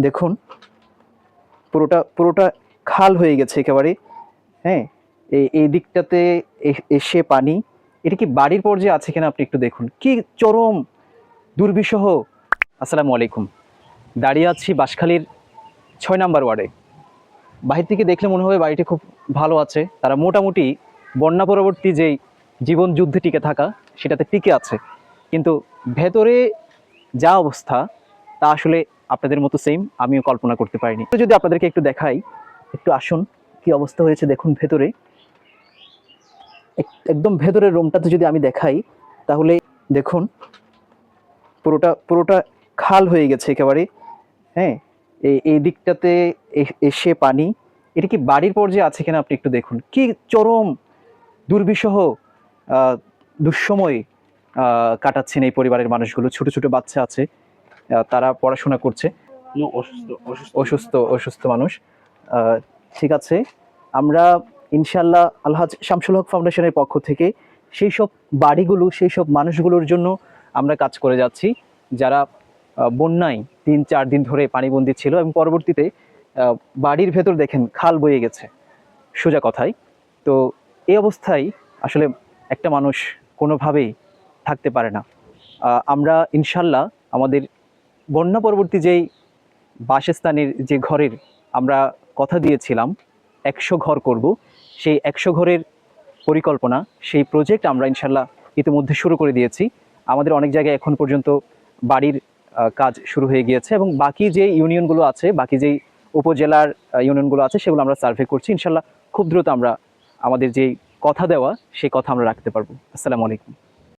দেখুন পুরোটা পুরোটা খাল হয়ে গেছে একেবারে। হ্যাঁ, এই দিকটাতে এসে পানি। এটা কি বাড়ির পর্যায়ে আছে কিনা আপনি একটু দেখুন, কি চরম দুর্বিষহ। আসসালামু আলাইকুম। দাঁড়িয়ে আছি বাঁশখালীর ৬ নাম্বার ওয়ার্ডে। বাহির থেকে দেখলে মনে হবে বাড়িটি খুব ভালো আছে, তারা মোটামুটি বন্যা পরবর্তী যেই জীবন যুদ্ধে টিকে থাকা সেটাতে টিকে আছে, কিন্তু ভেতরে যা অবস্থা তা আসলে আপনাদের মতো সেম আমিও কল্পনা করতে পারিনি। তো যদি আপনাদেরকে একটু দেখাই, একটু আসুন কি অবস্থা হয়েছে দেখুন ভেতরে। একদম ভেতরের রুমটাতে যদি আমি দেখাই তাহলে দেখুন পুরোটা পুরোটা খাল হয়ে গেছে একেবারে। হ্যাঁ, এই দিকটাতে এসে পানি। এটা কি বাড়ির পর্যায়ে আছে কিনা আপনি একটু দেখুন, কি চরম দুর্বিষহ দুঃসময় কাটাচ্ছেন এই পরিবারের মানুষগুলো। ছোট ছোট বাচ্চা আছে, তারা পড়াশোনা করছে। অসুস্থ অসুস্থ মানুষ। ঠিক আছে, আমরা ইনশাল্লাহ আলহাজ শামসুল হক ফাউন্ডেশনের পক্ষ থেকে সেই সব বাড়িগুলো, সেই সব মানুষগুলোর জন্য আমরা কাজ করে যাচ্ছি যারা বন্যায় ৩-৪ দিন ধরে পানিবন্দী ছিল এবং পরবর্তীতে বাড়ির ভেতর দেখেন খাল বয়ে গেছে সোজা কথায়। তো এই অবস্থায় আসলে একটা মানুষ কোনোভাবেই থাকতে পারে না। আমরা ইনশাল্লাহ আমাদের বন্যা পরবর্তী যেই বাসস্থানের যে ঘরের আমরা কথা দিয়েছিলাম ১০০ ঘর করব, সেই ১০০ ঘরের পরিকল্পনা, সেই প্রজেক্ট আমরা ইনশাল্লাহ ইতিমধ্যে শুরু করে দিয়েছি। আমাদের অনেক জায়গায় এখন পর্যন্ত বাড়ির কাজ শুরু হয়ে গিয়েছে এবং বাকি যে ইউনিয়নগুলো আছে, বাকি যেই উপজেলার ইউনিয়নগুলো আছে সেগুলো আমরা সার্ভে করছি। ইনশাল্লাহ খুব দ্রুত আমরা আমাদের যেই কথা দেওয়া সেই কথা আমরা রাখতে পারবো। আসসালামু আলাইকুম।